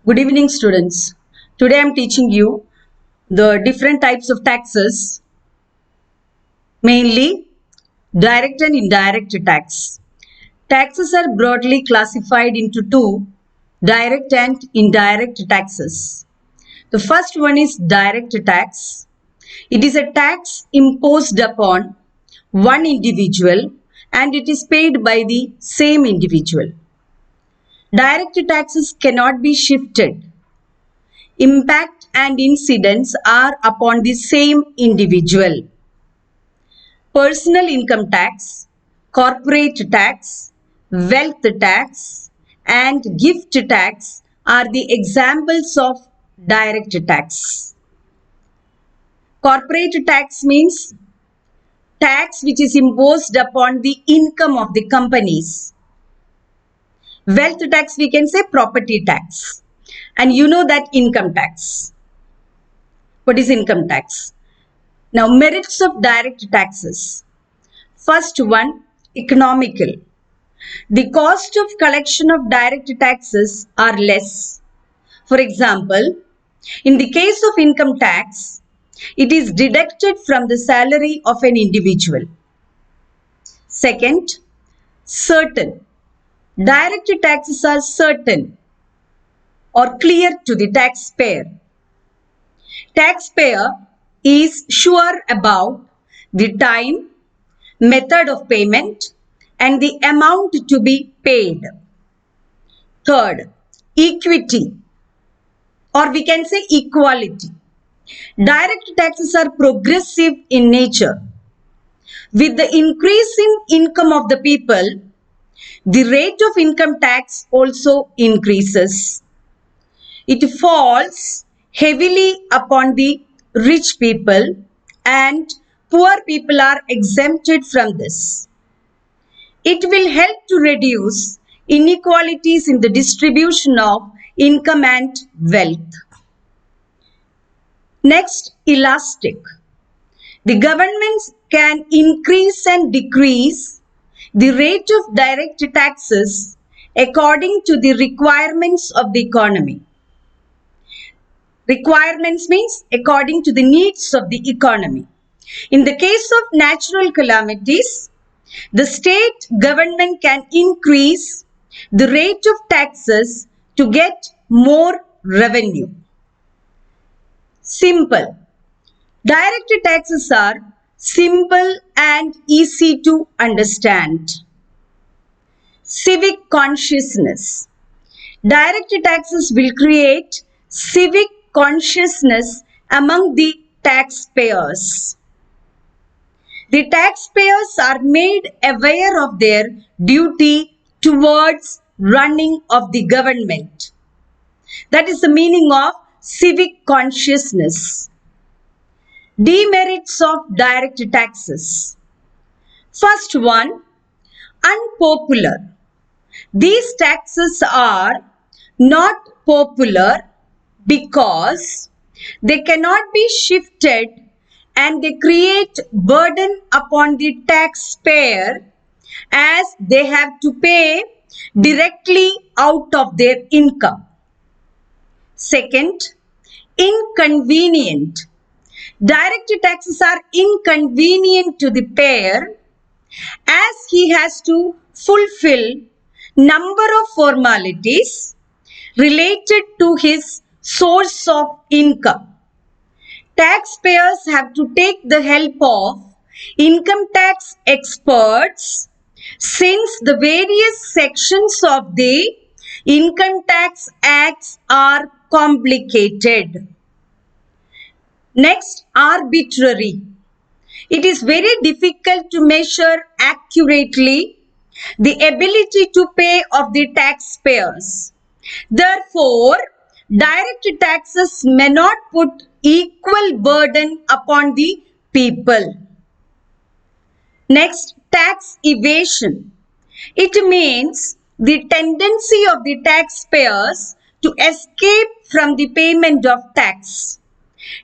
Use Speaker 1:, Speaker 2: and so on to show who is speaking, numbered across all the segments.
Speaker 1: Good evening, students. Today I am teaching you the different types of taxes, mainly direct and indirect tax. Taxes are broadly classified into two, direct and indirect taxes. The first one is direct tax. It is a tax imposed upon one individual and it is paid by the same individual. Direct taxes cannot be shifted. Impact and incidence are upon the same individual. Personal income tax, corporate tax, wealth tax, and gift tax are the examples of direct tax. Corporate tax means tax which is imposed upon the income of the companies. Wealth tax we can say property tax. And you know that income tax. What is income tax? Now, merits of direct taxes. First one, economical. The cost of collection of direct taxes are less. For example, in the case of income tax, it is deducted from the salary of an individual. Second, certain. Direct taxes are certain or clear to the taxpayer. Taxpayer is sure about the time, method of payment and the amount to be paid. Third, equity or we can say equality. Direct taxes are progressive in nature. With the increase in income of the people, the rate of income tax also increases. It falls heavily upon the rich people and poor people are exempted from this. It will help to reduce inequalities in the distribution of income and wealth. Next, elastic. The governments can increase and decrease the rate of direct taxes according to the requirements of the economy. Requirements means according to the needs of the economy. In the case of natural calamities, the state government can increase the rate of taxes to get more revenue. Simple. Direct taxes are simple and easy to understand. Civic consciousness. Direct taxes will create civic consciousness among the taxpayers. The taxpayers are made aware of their duty towards running of the government. That is the meaning of civic consciousness. Demerits of direct taxes. First one, unpopular. These taxes are not popular because they cannot be shifted and they create burden upon the taxpayer as they have to pay directly out of their income. Second, inconvenient. Direct taxes are inconvenient to the payer as he has to fulfill number of formalities related to his source of income. Taxpayers have to take the help of income tax experts since the various sections of the Income Tax Acts are complicated. Next, arbitrary. It is very difficult to measure accurately the ability to pay of the taxpayers. Therefore, direct taxes may not put equal burden upon the people. Next, tax evasion. It means the tendency of the taxpayers to escape from the payment of tax.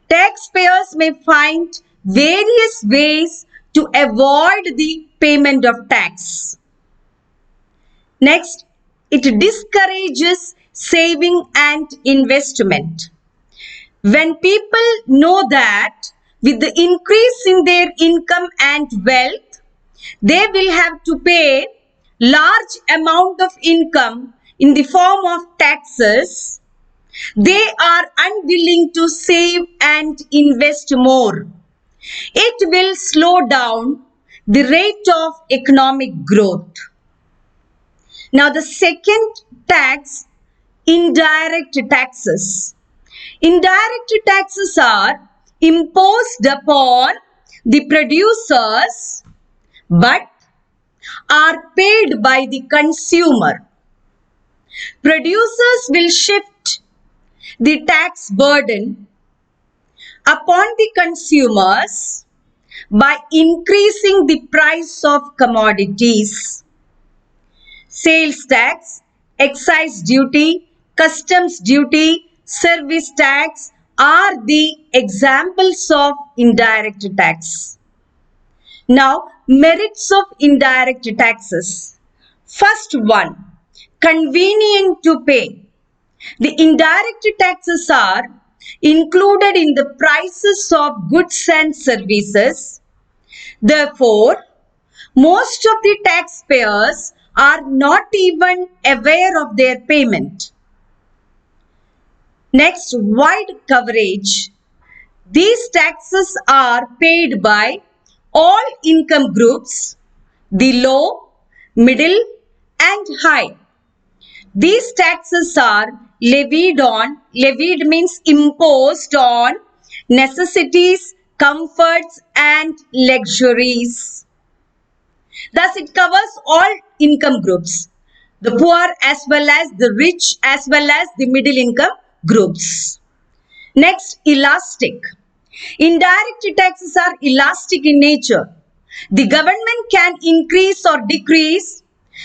Speaker 1: Taxpayers may find various ways to avoid the payment of tax. Next, it discourages saving and investment. When people know that with the increase in their income and wealth, they will have to pay large amount of income in the form of taxes, they are unwilling to save and invest more. It will slow down the rate of economic growth. Now the second tax, indirect taxes. Indirect taxes are imposed upon the producers but are paid by the consumer. Producers will shift the tax burden upon the consumers by increasing the price of commodities. Sales tax, excise duty, customs duty, service tax are the examples of indirect tax. Now, merits of indirect taxes. First one, convenient to pay. The indirect taxes are included in the prices of goods and services. Therefore, most of the taxpayers are not even aware of their payment. Next, wide coverage. These taxes are paid by all income groups, the low, middle and high. These taxes are levied means imposed on necessities, comforts and luxuries. Thus, it covers all income groups, the poor as well as the rich as well as the middle income groups. Next, elastic. Indirect taxes are elastic in nature. The government can increase or decrease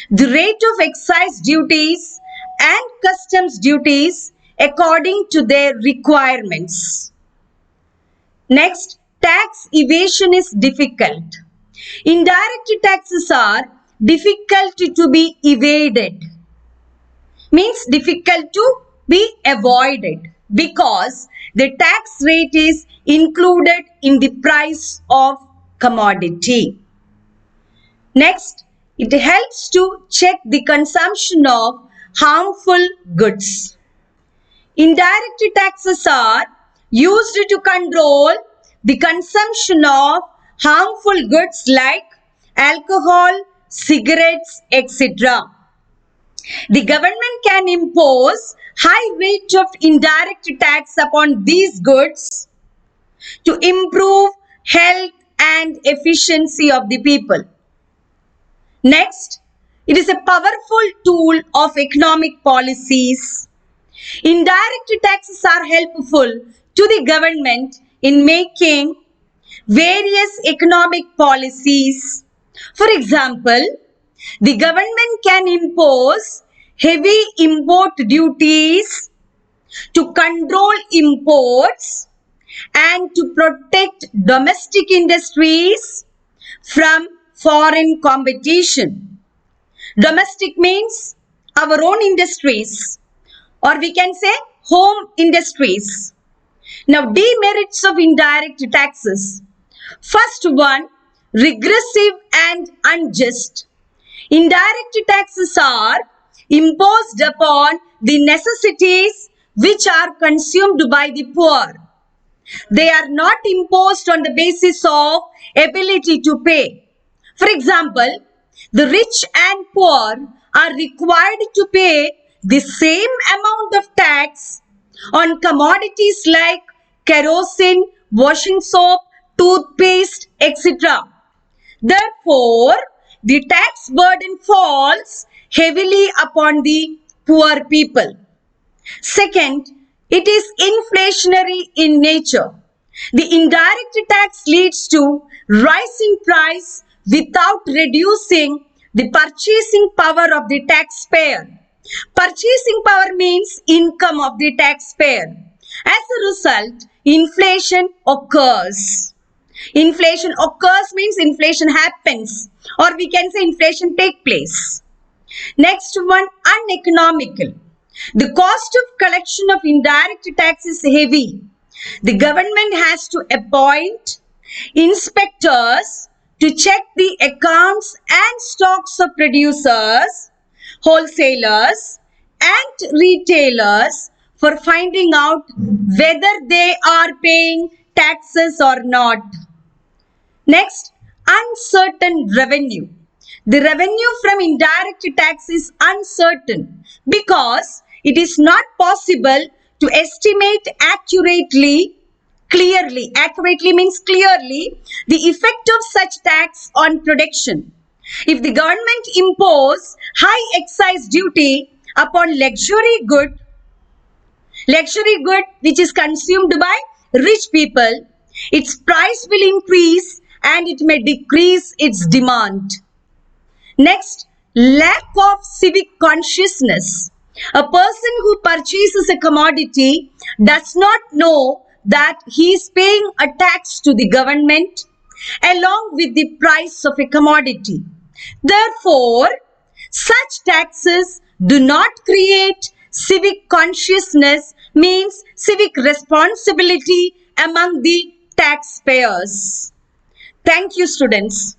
Speaker 1: the rate of excise duties and customs duties according to their requirements. Next, tax evasion is difficult. Indirect taxes are difficult to be evaded. Means difficult to be avoided because the tax rate is included in the price of commodity. Next, it helps to check the consumption of harmful goods. Indirect taxes are used to control the consumption of harmful goods like alcohol, cigarettes, etc. The government can impose high rate of indirect tax upon these goods to improve health and efficiency of the people. Next, it is a powerful tool of economic policies. Indirect taxes are helpful to the government in making various economic policies. For example, the government can impose heavy import duties to control imports and to protect domestic industries from foreign competition. Domestic means our own industries, or we can say home industries. Now, demerits of indirect taxes. First one, regressive and unjust. Indirect taxes are imposed upon the necessities which are consumed by the poor. They are not imposed on the basis of ability to pay. For example, the rich and poor are required to pay the same amount of tax on commodities like kerosene, washing soap, toothpaste, etc. Therefore, the tax burden falls heavily upon the poor people. Second, it is inflationary in nature. The indirect tax leads to rise in price without reducing the purchasing power of the taxpayer. Purchasing power means income of the taxpayer. As a result, inflation occurs. Inflation occurs means inflation happens, or we can say inflation takes place. Next one, uneconomical. The cost of collection of indirect tax is heavy. The government has to appoint inspectors to check the accounts and stocks of producers, wholesalers, and retailers for finding out whether they are paying taxes or not. Next, uncertain revenue. The revenue from indirect tax is uncertain because it is not possible to estimate accurately, clearly. Accurately means clearly the effect of such tax on production. If the government impose high excise duty upon luxury good which is consumed by rich people, its price will increase and it may decrease its demand. Next, lack of civic consciousness. A person who purchases a commodity does not know that he is paying a tax to the government along with the price of a commodity. Therefore, such taxes do not create civic consciousness, means civic responsibility among the taxpayers. Thank you, students.